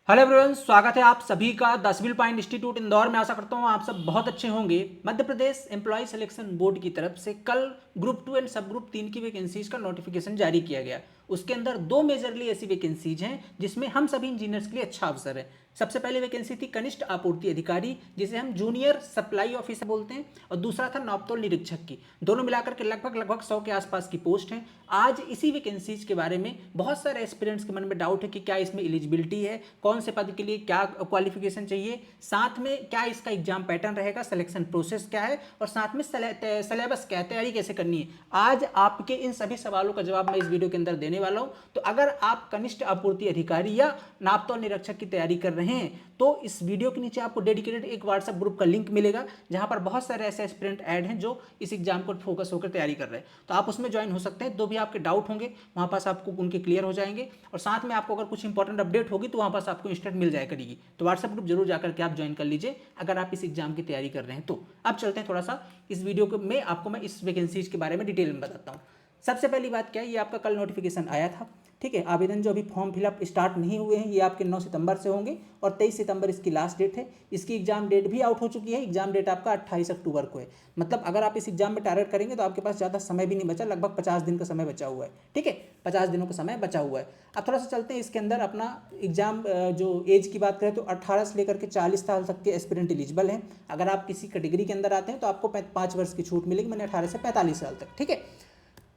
Hello everyone, स्वागत है आप सभी का the civil point institute Indore में। आशा करता हूँ आप सब बहुत अच्छे होंगे। Madhya Pradesh employ selection board की तरफ से कल ग्रुप 2 एंड सब ग्रुप 3 की वैकेंसीज का नोटिफिकेशन जारी किया गया। उसके अंदर दो मेजरली ऐसी वैकेंसीज हैं जिसमें हम सभी इंजीनियर्स के लिए अच्छा अवसर है। सबसे पहले वैकेंसी थी कनिष्ठ आपूर्ति अधिकारी, जिसे हम जूनियर सप्लाई ऑफिसर बोलते हैं, और दूसरा था नापतोल निरीक्षक की। दोनों मिलाकर के लगभग 100 के आसपास की पोस्ट हैं। आज इसी वैकेंसीज के बारे में बहुत सारे एस्पिरेंट्स के मन में डाउट है कि क्या इसमें एलिजिबिलिटी है, कौन से पद के लिए क्या क्वालिफिकेशन चाहिए, साथ में क्या इसका एग्जाम पैटर्न रहेगा, सिलेक्शन प्रोसेस क्या है, और साथ में सिलेबस क्या है, तैयारी कैसे करनी है। आज आपके इन सभी सवालों का जवाब मैं इस वीडियो के अंदर देने वाला हूं। तो अगर आप कनिष्ठ आपूर्ति अधिकारी या नापतोल निरीक्षक की तैयारी कर रहे हैं तो इस वीडियो के नीचे आपको डेडिकेटेड एक व्हाट्सएप ग्रुप का लिंक मिलेगा, जहां पर बहुत सारे ऐसे एस्पिरेंट ऐड हैं जो इस एग्जाम को फोकस होकर तैयारी कर रहे हैं। तो आप उसमें ज्वाइन हो सकते हैं। जो भी आपके डाउट होंगे वहां पास आपको उनके क्लियर हो जाएंगे, और साथ में आपको अगर कुछ इंपॉर्टेंट अपडेट होगी तो वहां पास आपको इंस्टेंट मिल जाया करेगी। तो व्हाट्सएप ग्रुप जरूर जाकर के आप ज्वाइन कर लीजिए अगर आप इस एग्जाम की तैयारी कर रहे हैं। तो अब चलते हैं थोड़ा सा इस वीडियो में आपको मैं इस वैकेंसीज के बारे में डिटेल में बताता हूँ। सबसे पहली बात क्या है, ये आपका कल नोटिफिकेशन आया था। ठीक है, आवेदन जो अभी फॉर्म फिलअप स्टार्ट नहीं हुए हैं ये आपके 9 सितंबर से होंगे, और 23 सितंबर इसकी लास्ट डेट है। इसकी एग्जाम डेट भी आउट हो चुकी है। एग्जाम डेट आपका 28 अक्टूबर को है। मतलब अगर आप इस एग्जाम में टारगेट करेंगे तो आपके पास ज़्यादा समय भी नहीं बचा, लगभग 50 दिन का समय बचा हुआ है। ठीक है, 50 दिनों का समय बचा हुआ है। अब थोड़ा सा चलते हैं इसके अंदर अपना एग्जाम जो एज की बात करें तो 18 से लेकर के 40 साल तक के एस्पिरेंट एलिजिबल हैं। अगर आप किसी कैटेगरी के अंदर आते हैं तो आपको 5 वर्ष की छूट मिलेगी, मैंने 18 से 45 साल तक। ठीक है,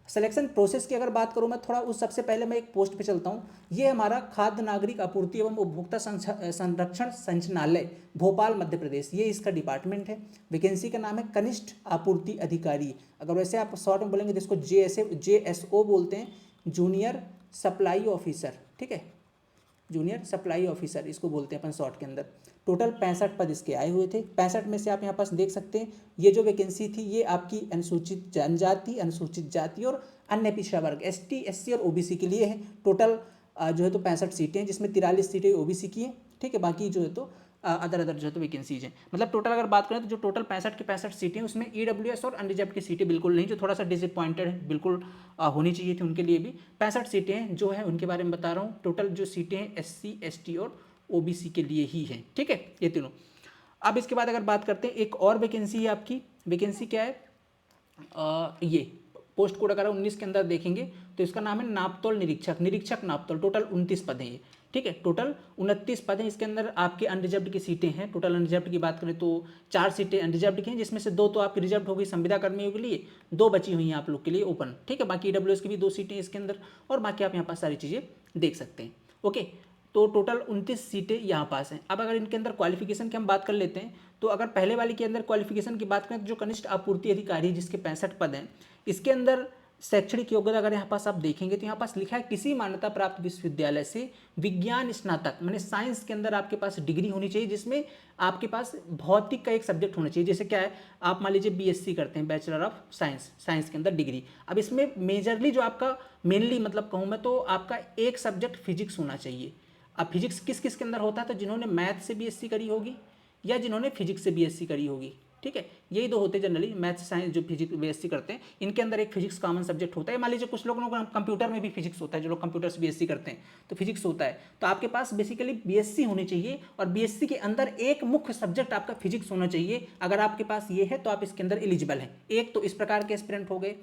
सिलेक्शन प्रोसेस की अगर बात करूं मैं थोड़ा उस सबसे पहले मैं एक पोस्ट पे चलता हूं। ये हमारा खाद्य नागरिक आपूर्ति एवं उपभोक्ता संरक्षण संचालनालय भोपाल मध्य प्रदेश, ये इसका डिपार्टमेंट है। वैकेंसी का नाम है कनिष्ठ आपूर्ति अधिकारी। अगर वैसे आप शॉर्ट में बोलेंगे तो इसको JSO बोलते हैं, जूनियर सप्लाई ऑफिसर। ठीक है, जूनियर सप्लाई ऑफिसर इसको बोलते हैं अपन शॉर्ट के अंदर। टोटल 65 पद इसके आए हुए थे। 65 में से आप यहाँ पास देख सकते हैं ये जो वैकेंसी थी ये आपकी अनुसूचित जनजाति, अनुसूचित जाति और अन्य पिछड़ा वर्ग ST SC और OBC के लिए है। टोटल जो है तो 65 सीटें हैं, जिसमें 43 सीटें OBC की हैं। ठीक है, बाकी जो है तो अदर जो है तो वैकेंसीज हैं। मतलब टोटल अगर बात करें तो जो टोटल 65 की 65 सीटें हैं उसमें EWS और अनरिजर्व की सीटें बिल्कुल नहीं, जो थोड़ा सा डिसअपॉइंटेड है, बिल्कुल होनी चाहिए थी उनके लिए भी। 65 सीटें जो है उनके बारे में बता रहा हूँ। टोटल जो सीटें हैं SC ST और OBC के लिए ही हैं। ठीक है, ये तीनों। अब इसके बाद अगर बात करते हैं एक और वैकेंसी है आपकी। वैकेंसी क्या है, ये पोस्ट कोड अगर 19 के अंदर देखेंगे तो इसका नाम है नापतोल निरीक्षक, निरीक्षक नापतोल। टोटल 29 पद हैं ये। ठीक है, टोटल 29 पद हैं। इसके अंदर आपके अनरिजर्व्ड की सीटें हैं। टोटल अनरिजर्व्ड की बात करें तो 4 सीटें अनरिजर्व्ड की हैं, जिसमें से 2 तो आपकी रिजर्व हो गई संविदा कर्मियों के लिए, 2 बची हुई हैं आप लोग के लिए ओपन। ठीक है, बाकी EWS की भी 2 सीटें इसके अंदर, और बाकी आप यहाँ पास सारी चीज़ें देख सकते हैं। ओके, तो टोटल 29 सीटें यहाँ पास हैं। अब अगर इनके अंदर क्वालिफिकेशन की हम बात कर लेते हैं तो अगर पहले वाले के अंदर क्वालिफिकेशन की बात करें तो जो कनिष्ठ आपूर्ति अधिकारी जिसके 65 पद हैं, इसके अंदर शैक्षणिक योग्यता अगर यहाँ पास आप देखेंगे तो यहाँ पास लिखा है किसी मान्यता प्राप्त विश्वविद्यालय से विज्ञान स्नातक, मैंने साइंस के अंदर आपके पास डिग्री होनी चाहिए, जिसमें आपके पास भौतिक का एक सब्जेक्ट होना चाहिए। जैसे क्या है, आप मान लीजिए BSc करते हैं, बैचलर ऑफ साइंस, साइंस के अंदर डिग्री। अब इसमें मेजरली जो आपका मेनली मतलब कहूँ मैं तो आपका एक सब्जेक्ट फिजिक्स होना चाहिए। अब फिजिक्स किस किस के अंदर होता है, तो जिन्होंने मैथ से BSc करी होगी या जिन्होंने फिजिक्स से BSc करी होगी। ठीक है, यही दो होते हैं जनरली, मैथ साइंस जो फिजिक्स BSc करते हैं, इनके अंदर एक फिजिक्स कॉमन सब्जेक्ट होता है। मान लीजिए कुछ लोगों को कंप्यूटर में भी फिजिक्स होता है, जो लोग कंप्यूटर से BSc करते हैं तो फिजिक्स होता है। तो आपके पास बेसिकली BSc होनी चाहिए, और BSc के अंदर एक मुख्य सब्जेक्ट आपका फिजिक्स होना चाहिए। अगर आपके पास ये है तो आप इसके अंदर एलिजिबल हैं। एक तो इस प्रकार के एस्पिरेंट हो गए।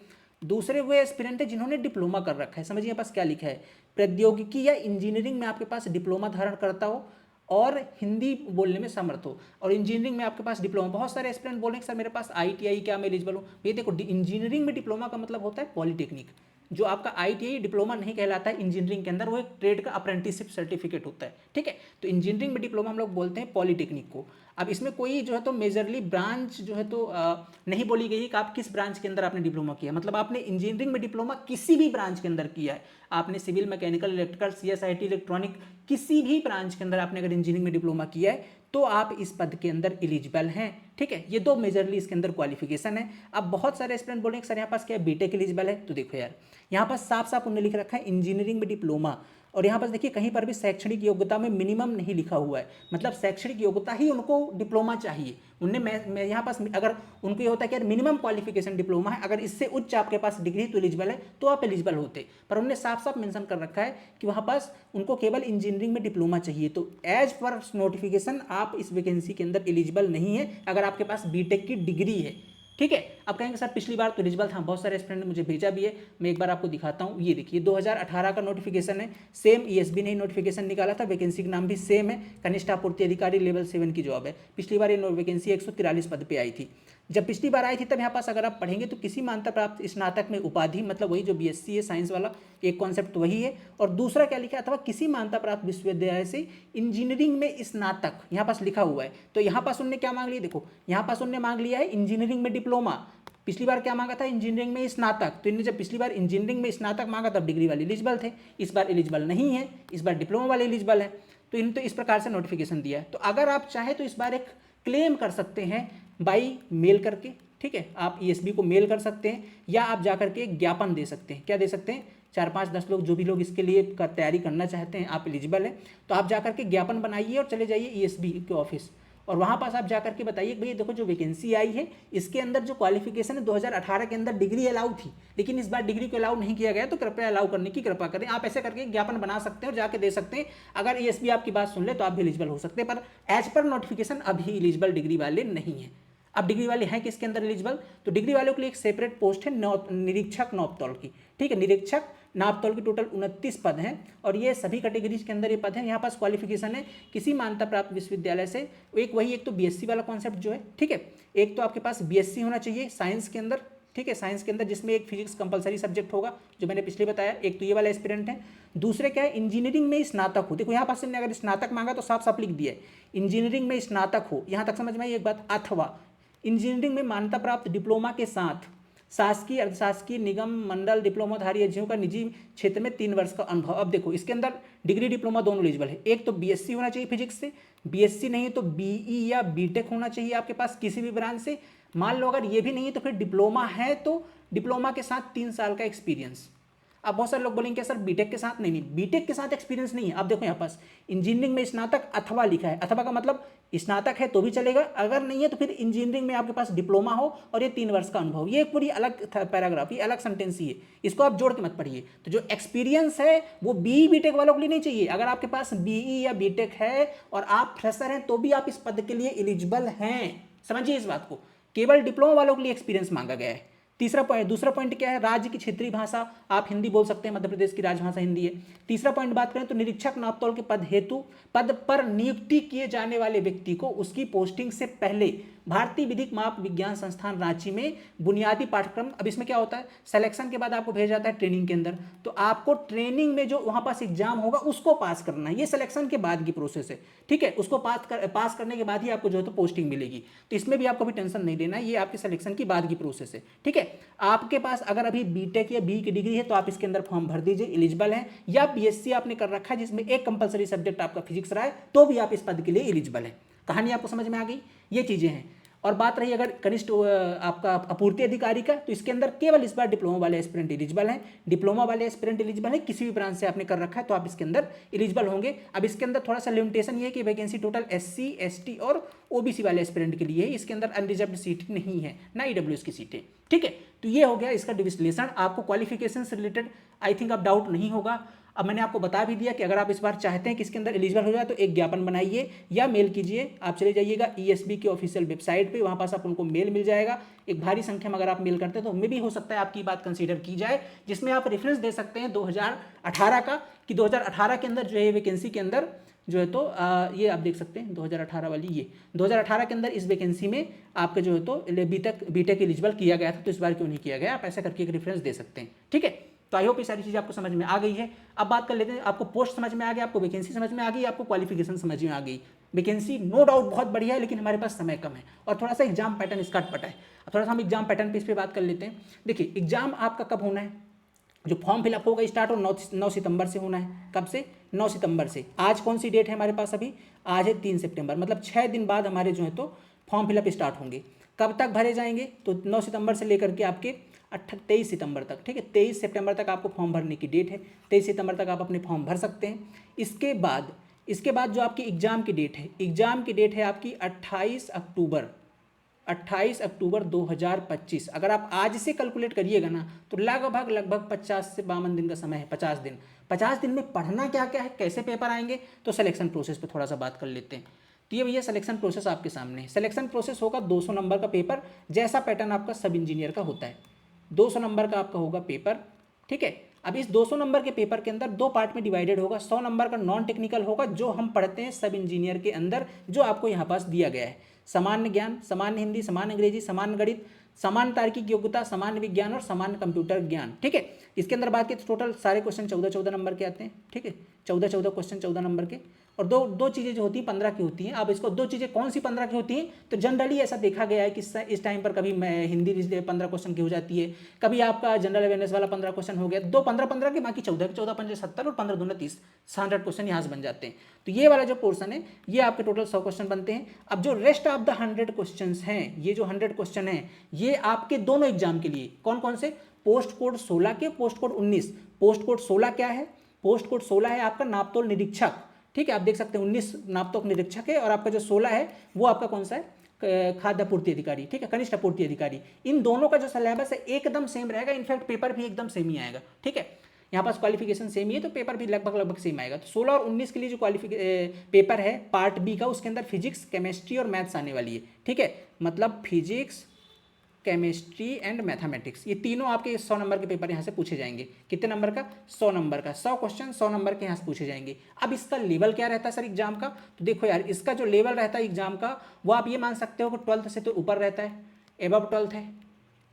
दूसरे वो एस्पिरेंट है जिन्होंने डिप्लोमा कर रखा है। समझिए पास क्या लिखा है, प्रौद्योगिकी या इंजीनियरिंग में आपके पास डिप्लोमा धारण करता हो और हिंदी बोलने में समर्थ हो, और इंजीनियरिंग में आपके पास डिप्लोमा। बहुत सारे एस्पिरेंट बोल रहे हैं सर मेरे पास ITI क्या मैं एलिजिबल हूँ। ये देखो, इंजीनियरिंग में डिप्लोमा का मतलब होता है पॉलिटेक्निक। जो आपका ITI डिप्लोमा नहीं कहलाता है इंजीनियरिंग के अंदर, वो एक ट्रेड का अप्रेंटिसशिप सर्टिफिकेट होता है। ठीक है, तो इंजीनियरिंग में डिप्लोमा हम लोग बोलते हैं पॉलिटेक्निक को। अब इसमें कोई जो है तो मेजरली ब्रांच जो है तो नहीं बोली गई कि आप किस ब्रांच के अंदर आपने डिप्लोमा किया। मतलब आपने इंजीनियरिंग में डिप्लोमा किसी भी ब्रांच के अंदर किया है, आपने civil, mechanical, electrical, CSIT, electronic, किसी भी ब्रांच के अंदर आपने अगर इंजीनियरिंग में डिप्लोमा किया है तो आप इस पद के अंदर एलिजिबल हैं। ठीक है, ये दो मेजरली इसके अंदर क्वालिफिकेशन है। अब बहुत सारे स्टूडेंट बोलेंगे सर यहाँ पास क्या है, बीटेक एलिजिबल है। तो देखो यार, यहाँ पास साफ साफ उन्होंने लिख रखा है इंजीनियरिंग में डिप्लोमा। और यहाँ पर देखिए कहीं पर भी शैक्षणिक योग्यता में मिनिमम नहीं लिखा हुआ है, मतलब शैक्षणिक योग्यता ही उनको डिप्लोमा चाहिए। उनने मैं यहाँ पास अगर उनको ये होता है कि यार मिनिमम क्वालिफिकेशन डिप्लोमा है, अगर इससे उच्च आपके पास डिग्री तो एलिजिबल है, तो आप एलिजिबल होते, पर उन्होंने साफ साफ मेंशन कर रखा है कि वहाँ पास उनको केवल इंजीनियरिंग में डिप्लोमा चाहिए। तो एज पर नोटिफिकेशन आप इस वैकेंसी के अंदर एलिजिबल नहीं है अगर आपके पास बीटेक की डिग्री है। ठीक है, अब कहेंगे सर पिछली बार तो एलिजिबल था, बहुत सारे स्टूडेंट ने मुझे भेजा भी है, मैं एक बार आपको दिखाता हूँ। ये देखिए 2018 का नोटिफिकेशन है, सेम ईएसबी ने नोटिफिकेशन निकाला था, वैकेंसी का नाम भी सेम है, कनिष्ठ आपूर्ति अधिकारी लेवल 7 की जॉब है। पिछली बार ये वैकेंसी 143 पद पे आई थी। जब पिछली बार आई थी तब यहाँ पास अगर आप पढ़ेंगे तो किसी मान्यता प्राप्त स्नातक में उपाधि, मतलब वही जो बीएससी है साइंस वाला, एक कॉन्सेप्ट तो वही है, और दूसरा क्या लिखा है, अथवा किसी मान्यता प्राप्त विश्वविद्यालय से इंजीनियरिंग में स्नातक यहाँ पास लिखा हुआ है। तो यहाँ पास उन्होंने क्या मांग लिया, देखो यहाँ पास उन्होंने मांग लिया है इंजीनियरिंग में डिप्लोमा, पिछली बार क्या मांगा था, इंजीनियरिंग में स्नातक। तो इन्होंने जब पिछली बार इंजीनियरिंग में स्नातक मांगा तब डिग्री वाले एलिजिबल थे, इस बार एलिजिबल नहीं है, इस बार डिप्लोमा वाले एलिजिबल है। तो इन्होंने तो इस प्रकार से नोटिफिकेशन दिया है। तो अगर आप चाहें तो इस बार एक क्लेम कर सकते हैं बाई मेल करके, ठीक है, आप ईएसबी को मेल कर सकते हैं, या आप जा करके एक ज्ञापन दे सकते हैं। क्या दे सकते हैं, 4-5-10 लोग जो भी लोग इसके लिए तैयारी करना चाहते हैं, आप एलिजिबल हैं तो आप जा करके ज्ञापन बनाइए और चले जाइए ईएसबी के ऑफिस, और वहाँ पास आप जाकर के बताइए भैया देखो जो वैकेंसी आई है इसके अंदर जो क्वालिफिकेशन है 2018 के अंदर डिग्री अलाउ थी, लेकिन इस बार डिग्री को अलाउ नहीं किया गया, तो कृपया अलाउ करने की कृपा करें। आप ऐसे करके ज्ञापन बना सकते हैं और जाके दे सकते हैं। अगर ईएसबी आपकी बात सुन ले तो आप भी एलिजिबल हो सकते हैं, पर एज पर नोटिफिकेशन अभी एलिजिबल डिग्री वाले नहीं है। अब डिग्री वाले हैं किसके अंदर एलिजिबल, तो डिग्री वालों के लिए एक सेपरेट पोस्ट है निरीक्षक नापतौल की, ठीक है, निरीक्षक नापतौल की टोटल 29 पद हैं, और ये सभी कैटेगरीज के अंदर ये पद हैं। यहाँ पास क्वालिफिकेशन है किसी मान्यता प्राप्त विश्वविद्यालय से, एक तो बीएससी वाला कॉन्सेप्ट जो है, ठीक है, एक तो आपके पास बीएससी होना चाहिए साइंस के अंदर, ठीक है, साइंस के अंदर जिसमें एक फिजिक्स कंपलसरी सब्जेक्ट होगा जो मैंने पिछले बताया, एक तो ये वाला एस्पिरेंट है। दूसरे क्या है, इंजीनियरिंग में स्नातक हो, देखो यहाँ पास हमने अगर स्नातक मांगा तो साफ साफ लिख दिया है इंजीनियरिंग में स्नातक हो, यहाँ तक समझ में आई एक बात, अथवा इंजीनियरिंग में मान्यता प्राप्त डिप्लोमा के साथ शासकीय अर्धशासकीय निगम मंडल डिप्लोमाधारी एजेंसियों का निजी क्षेत्र में 3 वर्ष का अनुभव। अब देखो इसके अंदर डिग्री डिप्लोमा दोनों एलिजिबल है, एक तो बीएससी होना चाहिए फिजिक्स से, बीएससी नहीं है तो बीई या बीटेक होना चाहिए आपके पास किसी भी ब्रांच से। मान लो अगर ये भी नहीं है तो फिर डिप्लोमा है तो डिप्लोमा के साथ 3 साल का एक्सपीरियंस। अब बहुत सारे लोग बोलेंगे सर बीटेक के साथ, नहीं बीटेक के साथ एक्सपीरियंस नहीं है। अब देखो यहाँ पास इंजीनियरिंग में स्नातक अथवा लिखा है, अथवा का मतलब स्नातक है तो भी चलेगा, अगर नहीं है तो फिर इंजीनियरिंग में आपके पास डिप्लोमा हो और ये 3 वर्ष का अनुभव। ये एक पूरी अलग पैराग्राफ, ये अलग सेंटेंस ही है, इसको आप जोड़ के मत पढ़िए। तो जो एक्सपीरियंस है वो बीई बीटेक वालों के लिए नहीं चाहिए। अगर आपके पास बीई या बीटेक है और आप फ्रेशर हैं तो भी आप इस पद के लिए एलिजिबल हैं, समझिए इस बात को। केवल डिप्लोमा वालों के लिए एक्सपीरियंस मांगा गया है। दूसरा पॉइंट क्या है, राज्य की क्षेत्रीय भाषा आप हिंदी बोल सकते हैं, मध्य प्रदेश की राजभाषा हिंदी है। तीसरा पॉइंट बात करें तो निरीक्षक नापतौल के पद हेतु पद पर नियुक्ति किए जाने वाले व्यक्ति को उसकी पोस्टिंग से पहले भारतीय विधिक माप विज्ञान संस्थान रांची में बुनियादी पाठ्यक्रम, अब इसमें क्या होता है सिलेक्शन के बाद आपको भेजा जाता है ट्रेनिंग के अंदर, तो आपको ट्रेनिंग में जो वहां पास एग्जाम होगा उसको पास करना है, ये सिलेक्शन के बाद की प्रोसेस है, ठीक है, उसको पास करने के बाद ही आपको जो है तो पोस्टिंग मिलेगी। तो इसमें भी आपको भी टेंशन नहीं लेना है, ये आपके सिलेक्शन की बाद की प्रोसेस है, ठीक है। आपके पास अगर अभी बीटेक या बी की डिग्री है तो आप इसके अंदर फॉर्म भर दीजिए, एलिजिबल है, या बीएससी आपने कर रखा है जिसमें एक कंपलसरी सब्जेक्ट आपका फिजिक्स रहा है तो भी आप इस पद के लिए एलिजिबल है। कहानी आपको समझ में आ गई, ये चीजें हैं। और बात रही अगर कनिष्ठ आपका आपूर्ति अधिकारी का, तो इसके अंदर केवल इस बार डिप्लोमा वाले एस्पिरेंट एलिजिबल हैं, डिप्लोमा वाले एस्पिरेंट एलिजिबल है, किसी भी ब्रांच से आपने कर रखा है तो आप इसके अंदर एलिजिबल होंगे। अब इसके अंदर थोड़ा सा लिमिटेशन ये है कि वैकेंसी टोटल एससी एसटी और ओबीसी वाले एस्पिरेंट के लिए है, इसके अंदर अनरिजर्व्ड सीट नहीं है, ना ईडब्ल्यूएस की सीटें, ठीक है। तो ये हो गया इसका विश्लेषण। आपको क्वालिफिकेशन से रिलेटेड आई थिंक अब डाउट नहीं होगा। अब मैंने आपको बता भी दिया कि अगर आप इस बार चाहते हैं कि इसके अंदर एलिजिबल हो जाए तो एक ज्ञापन बनाइए या मेल कीजिए। आप चले जाइएगा ईएसबी के ऑफिशियल वेबसाइट पे, वहाँ पास आप उनको मेल मिल जाएगा। एक भारी संख्या में अगर आप मेल करते हैं तो उनमें भी हो सकता है आपकी बात कंसीडर की जाए, जिसमें आप रेफरेंस दे सकते हैं 2018 का, कि 2018 के अंदर जो है वैकेंसी के अंदर जो है तो ये आप देख सकते हैं 2018 वाली, ये 2018 के अंदर इस वैकेंसी में आपका जो है तो बीटेक एलिजिबल किया गया था, तो इस बार क्यों नहीं किया गया, आप ऐसा करके एक रेफरेंस दे सकते हैं, ठीक है। तो आई होप ये सारी चीज़ आपको समझ में आ गई है। अब बात कर लेते हैं, आपको पोस्ट समझ में आ गया, आपको वैकेंसी समझ में आ गई, आपको क्वालिफिकेशन समझ में आ गई। वैकेंसी नो डाउट बहुत बढ़िया है, लेकिन हमारे पास समय कम है और थोड़ा सा एग्जाम पैटर्न इसका अटपटा है। अब थोड़ा सा हम एग्जाम पैटर्न पे इस पर बात कर लेते हैं। देखिए एग्जाम आपका कब होना है, जो फॉर्म फिलअप होगा स्टार्ट और 9 सितंबर से होना है। कब से, 9 सितंबर से। आज कौन सी डेट है हमारे पास, अभी आज है 3 सितंबर, मतलब 6 दिन बाद हमारे जो है तो फॉर्म फिलअप स्टार्ट होंगे। कब तक भरे जाएंगे, तो 9 सितंबर से लेकर के आपके 23 सितंबर तक, ठीक है। 23 सितंबर तक आपको फॉर्म भरने की डेट है। 23 सितंबर तक आप अपने फॉर्म भर सकते हैं। इसके बाद जो आपकी एग्ज़ाम की डेट है, एग्ज़ाम की डेट है आपकी 28 अक्टूबर 2025। अगर आप आज से कैलकुलेट करिएगा ना तो लगभग 50 से 52 दिन का समय है। 50 दिन में पढ़ना क्या क्या है, कैसे पेपर आएंगे, तो सिलेक्शन प्रोसेस पे थोड़ा सा बात कर लेते हैं। तो ये भैया सिलेक्शन प्रोसेस आपके सामने है। सिलेक्शन प्रोसेस होगा 200 नंबर का पेपर, जैसा पैटर्न आपका सब इंजीनियर का होता है। 200 नंबर का आपका होगा पेपर, ठीक है। अब इस 200 नंबर के पेपर के अंदर 2 पार्ट में डिवाइडेड होगा। 100 नंबर का नॉन टेक्निकल होगा, जो हम पढ़ते हैं सब इंजीनियर के अंदर, जो आपको यहाँ पास दिया गया है। सामान्य ज्ञान, सामान्य हिंदी, सामान्य अंग्रेजी, सामान्य गणित, सामान्य तार्किक योग्यता, सामान्य विज्ञान और सामान्य कंप्यूटर ज्ञान, ठीक है। इसके अंदर बात की तो टोटल सारे क्वेश्चन 14 नंबर के आते हैं, ठीक है। 14 क्वेश्चन 14 नंबर के, और दो चीज़ें जो होती हैं 15 की होती हैं। अब इसको 2 चीज़ें कौन सी 15 की होती हैं, तो जनरली ऐसा देखा गया है कि इस टाइम पर कभी हिंदी 15 क्वेश्चन की हो जाती है, कभी आपका जनरल अवेयरनेस वाला 15 क्वेश्चन हो गया, 2 15 के, बाकी 14 5 70 और 15 दूना 30, 100 क्वेश्चन यहाँ से बन जाते हैं। तो ये वाला जो पोर्सन है, ये आपके टोटल 100 क्वेश्चन बनते हैं। अब जो रेस्ट ऑफ द 100 क्वेश्चन हैं, ये जो 100 क्वेश्चन हैं, ये आपके दोनों एग्जाम के लिए, कौन कौन से, पोस्ट कोड 16 के, पोस्ट कोड 19। पोस्ट कोड 16 क्या है, पोस्ट कोड 16 है आपका नापतोल निरीक्षक, ठीक है। आप देख सकते हैं 19 नापतोल निरीक्षक है, और आपका जो 16 है वो आपका कौन सा है, खाद्य आपूर्ति अधिकारी, ठीक है, कनिष्ठ आपूर्ति अधिकारी। इन दोनों का जो सिलेबस है एकदम सेम रहेगा, इनफैक्ट पेपर भी एकदम सेम ही आएगा, ठीक है। यहाँ पास क्वालिफिकेशन सेम ही है, तो पेपर भी लगभग सेम आएगा। तो 16 और 19 के लिए जो पेपर है पार्ट बी का, उसके अंदर फिजिक्स, केमिस्ट्री और मैथ्स आने वाली है, ठीक है। मतलब फिजिक्स, केमिस्ट्री एंड मैथमेटिक्स, ये तीनों आपके 100 नंबर के पेपर यहाँ से पूछे जाएंगे। कितने नंबर का, 100 नंबर का। 100 क्वेश्चन 100 नंबर के यहाँ से पूछे जाएंगे। अब इसका लेवल क्या रहता है सर एग्जाम का, तो देखो यार, इसका जो लेवल रहता है एग्जाम का, वो आप ये मान सकते हो कि 12th से तो ऊपर रहता है, एबव 12th है।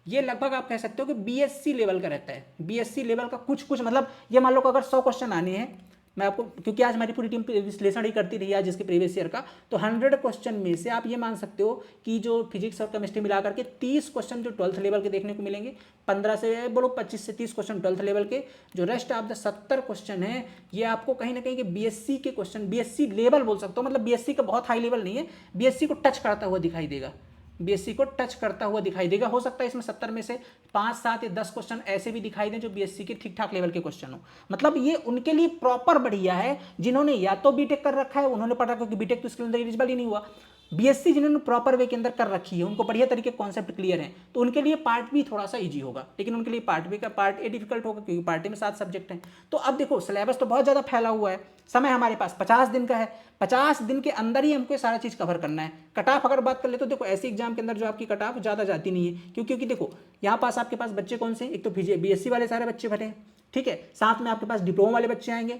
ये लगभग आप कह सकते हो कि बीएससी लेवल का रहता है। बीएससी लेवल का कुछ मतलब, ये मान लो कि अगर 100 क्वेश्चन आने हैं, मैं आपको, क्योंकि आज हमारी पूरी टीम विश्लेषण ही करती रही आज इसके प्रीवियस ईयर का, तो 100 क्वेश्चन में से आप ये मान सकते हो कि जो फिजिक्स और केमिस्ट्री मिला करके 30 क्वेश्चन जो 12th लेवल के देखने को मिलेंगे, 15 से बोलो 25 से 30 क्वेश्चन 12th लेवल के। जो रेस्ट ऑफ द 70 क्वेश्चन है, ये आपको कहीं ना कहीं के बीएससी के क्वेश्चन, बीएससी लेवल बोल सकते हो, मतलब बीएससी का बहुत हाई लेवल नहीं है, बीएससी को टच करता हुआ दिखाई देगा, बीएससी को टच करता हुआ दिखाई देगा। हो सकता है इसमें 70 में से 5, 7 या 10 क्वेश्चन ऐसे भी दिखाई दें जो बीएससी के ठीक ठाक लेवल के क्वेश्चन हो। मतलब ये उनके लिए प्रॉपर बढ़िया है, जिन्होंने या तो बीटेक कर रखा है, उन्होंने पढ़ा, क्योंकि बीटेक तो इसके अंदर एलिजिबल ही नहीं हुआ। बीएससी जिन्होंने प्रॉपर वे के अंदर कर रखी है, उनको बढ़िया तरीके कॉन्सेप्ट क्लियर है, तो उनके लिए पार्ट बी थोड़ा सा इजी होगा, लेकिन उनके लिए पार्ट बी का पार्ट ए डिफिकल्ट होगा, क्योंकि पार्ट ए में 7 सब्जेक्ट हैं। तो अब देखो सिलेबस तो बहुत ज़्यादा फैला हुआ है, समय हमारे पास 50 दिन का है, 50 दिन के अंदर ही हमको सारा चीज़ कवर करना है। कट ऑफ अगर बात कर ले तो देखो ऐसे एग्जाम के अंदर जो आपकी कट ऑफ ज़्यादा जाती नहीं है, क्योंकि देखो यहाँ पास आपके पास बच्चे कौन से, एक तो बीएससी वाले सारे बच्चे भरे हैं, ठीक है, साथ में आपके पास डिप्लोमा वाले बच्चे आएंगे,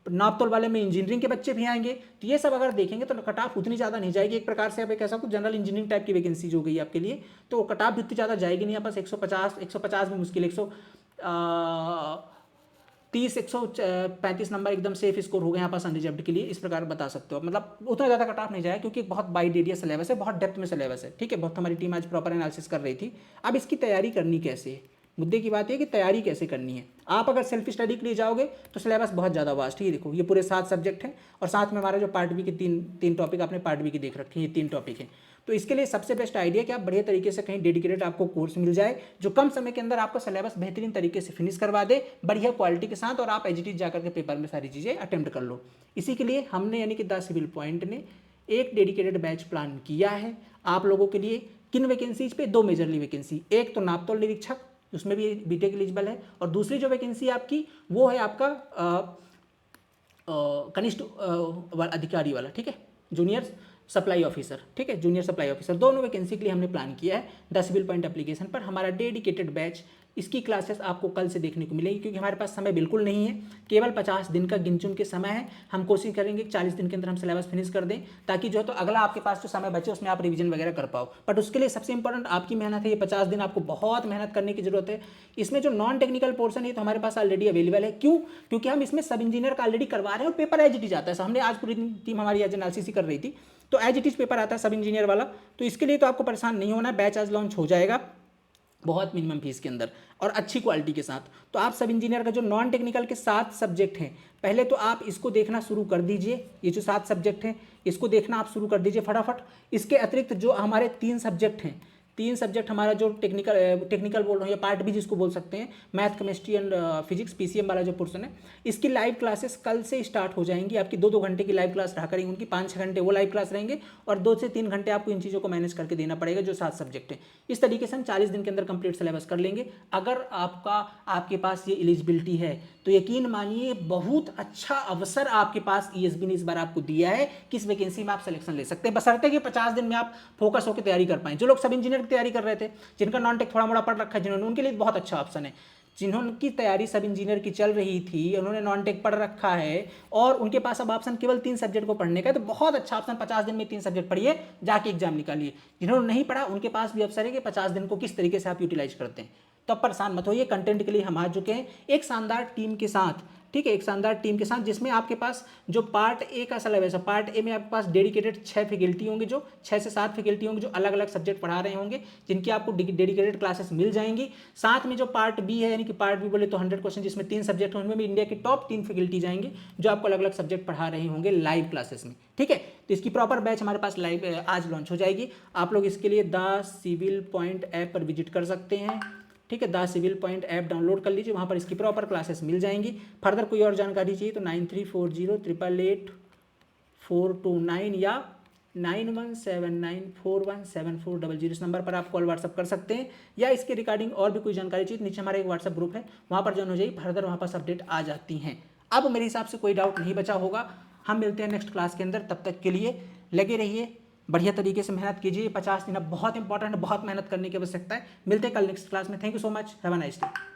नापतोल वाले में इंजीनियरिंग के बच्चे भी आएंगे। तो ये सब अगर देखेंगे तो कट ऑफ उतनी ज़्यादा नहीं जाएगी। एक प्रकार से आप एक ऐसा कुछ जनरल इंजीनियरिंग टाइप की वैकेंसी जो गई आपके लिए, तो कट ऑफ भी उतनी ज़्यादा जाएगी नहीं। यहाँ पास 150 भी मुश्किल, 130 135 नंबर एकदम सेफ स्कोर हो गए यहाँ पास अनरिजर्व्ड के लिए, इस प्रकार बता सकते हो। मतलब उतना ज़्यादा कट ऑफ नहीं जाएगा, क्योंकि बहुत वाइड एरिया सिलेबस है, बहुत डेप्थ में सिलेबस है, ठीक है। बहुत हमारी टीम आज प्रॉपर एनालिसिस कर रही थी। अब इसकी तैयारी करनी कैसे है, मुद्दे की बात है कि तैयारी कैसे करनी है। आप अगर सेल्फ स्टडी के लिए जाओगे तो सिलेबस बहुत ज़्यादा वास्ट है। ये देखो, ये पूरे 7 सब्जेक्ट हैं, और साथ में हमारा जो पार्ट बी के तीन टॉपिक आपने पार्ट बी के देख रखे हैं, ये 3 टॉपिक हैं। तो इसके लिए सबसे बेस्ट आइडिया कि आप बढ़िया तरीके से कहीं डेडिकेटेड आपको कोर्स मिल जाए, जो कम समय के अंदर आपका सिलेबस बेहतरीन तरीके से फिनिश करवा दे, बढ़िया क्वालिटी के साथ, और आप एज इट इज जाकर के पेपर में सारी चीज़ें अटेम्प्ट कर लो। इसी के लिए हमने यानी कि द सिविल पॉइंट ने एक डेडिकेटेड बैच प्लान किया है आप लोगों के लिए। किन वैकेंसीज पे, 2 मेजरली वैकेंसी, एक तो नापतोल निरीक्षक, उसमें भी बीटेक एलिजिबल है, और दूसरी जो वैकेंसी आपकी वो है आपका कनिष्ठ अधिकारी वाला, ठीक है, जूनियर सप्लाई ऑफिसर, ठीक है, जूनियर सप्लाई ऑफिसर। दोनों वैकेंसी के लिए हमने प्लान किया है द सिविल पॉइंट एप्लीकेशन पर हमारा डेडिकेटेड बैच। इसकी क्लासेस आपको कल से देखने को मिलेगी, क्योंकि हमारे पास समय बिल्कुल नहीं है, केवल 50 दिन का गिनचुन के समय है। हम कोशिश करेंगे कि 40 दिन के अंदर हम सिलेबस फिनिश कर दें, ताकि जो है तो अगला आपके पास जो समय बचे उसमें आप रिवीजन वगैरह कर पाओ। बट उसके लिए सबसे इंपॉर्टेंट आपकी मेहनत है। ये 50 दिन आपको बहुत मेहनत करने की जरूरत है। इसमें जो नॉन टेक्निकल पोर्सन है तो हमारे पास ऑलरेडी अवेलेबल है। क्यों? क्योंकि हम इसमें सब इंजीनियर का ऑलरेडी करवा रहे हैं, और पेपर एज इट इज आता है। हमने आज पूरी टीम हमारी आज एनालिसिस कर रही थी, तो एज इट इज पेपर आता है सब इंजीनियर वाला। तो इसके लिए तो आपको परेशान नहीं होना है। बैच आज लॉन्च हो जाएगा बहुत मिनिमम फीस के अंदर और अच्छी क्वालिटी के साथ। तो आप सब इंजीनियर का जो नॉन टेक्निकल के 7 सब्जेक्ट हैं, पहले तो आप इसको देखना शुरू कर दीजिए। ये जो 7 सब्जेक्ट हैं इसको देखना आप शुरू कर दीजिए फटाफट। इसके अतिरिक्त जो हमारे 3 सब्जेक्ट हैं, 3 सब्जेक्ट हमारा जो टेक्निकल बोल रहा हूँ या पार्ट भी जिसको बोल सकते हैं, math, chemistry and physics, PCM वाला जो पोर्शन है, इसकी लाइव क्लासेस कल से स्टार्ट हो जाएंगी। आपकी 2-2 घंटे की लाइव क्लास रहा करेंगी, उनकी 5-6 घंटे वो लाइव क्लास रहेंगे और 2 से 3 घंटे आपको इन चीज़ों को मैनेज करके देना पड़ेगा जो 7 सब्जेक्ट हैं। इस तरीके से हम 40 दिन के अंदर कंप्लीट सिलेबस कर लेंगे। अगर आपके पास ये एलिजिबिलिटी है तो यकीन मानिए बहुत अच्छा अवसर आपके पास ईएसबी ने इस बार आपको दिया है कि इस वैकेंसी में आप सिलेक्शन ले सकते हैं, बशर्ते कि 50 दिन में आप फोकस होकर तैयारी कर पाएं। जो लोग सब इंजीनियर की तैयारी कर रहे थे, जिनका नॉन टेक थोड़ा मोड़ा पढ़ रखा है, जिन्होंने, उनके लिए बहुत अच्छा ऑप्शन है। जिन्होंने तैयारी सब इंजीनियर की चल रही थी, उन्होंने नॉन टेक पढ़ रखा है और उनके पास अब ऑप्शन केवल 3 सब्जेक्ट को पढ़ने का है, तो बहुत अच्छा ऑप्शन, 50 दिन में 3 सब्जेक्ट पढ़िए, जाके एग्जाम निकालिए। जिन्होंने नहीं पढ़ा उनके पास भी अवसर है कि 50 दिन को किस तरीके से आप यूटिलाइज करते हैं। तो अब परेशान मत होइए, कंटेंट के लिए हम आ चुके हैं एक शानदार टीम के साथ, ठीक है, एक शानदार टीम के साथ, जिसमें आपके पास जो पार्ट ए का सिलेबस है, पार्ट ए में आपके पास डेडिकेटेड 6 फैकल्टी होंगे, जो 6 से 7 फैकल्टी होंगे जो अलग अलग सब्जेक्ट पढ़ा रहे होंगे, जिनकी आपको डेडिकेटेड क्लासेस मिल जाएंगी। साथ में जो पार्ट बी है, यानी कि पार्ट बी बोले तो 100 क्वेश्चन, जिसमें 3 सब्जेक्ट होंगे, में इंडिया की टॉप 3 फैकल्टी जाएंगे जो आपको अलग अलग सब्जेक्ट पढ़ा रहे होंगे लाइव क्लासेस में, ठीक है। तो इसकी प्रॉपर बैच हमारे पास लाइव आज लॉन्च हो जाएगी। आप लोग इसके लिए द सिविल पॉइंट ऐप पर विजिट कर सकते हैं, ठीक है, the civil point app download कर लीजिए, वहाँ पर इसकी प्रॉपर क्लासेस मिल जाएंगी। फर्दर कोई और जानकारी चाहिए तो 9340888429 या 9179417400 इस नंबर पर आप कॉल व्हाट्सअप कर सकते हैं, या इसके रिगार्डिंग और भी कोई जानकारी चाहिए तो नीचे हमारा एक व्हाट्सअप ग्रुप है, वहाँ पर ज्वाइन हो जाइए। फर्दर वहाँ पर अपडेट आ जाती हैं। अब मेरे हिसाब से कोई डाउट नहीं बचा होगा। हम मिलते हैं नेक्स्ट क्लास के अंदर, तब तक के लिए लगे रहिए, बढ़िया तरीके से मेहनत कीजिए। 50 दिन अब बहुत इंपॉर्टेंट, बहुत मेहनत करने की आवश्यकता है। मिलते हैं कल नेक्स्ट क्लास में। Thank you so much, have a nice day.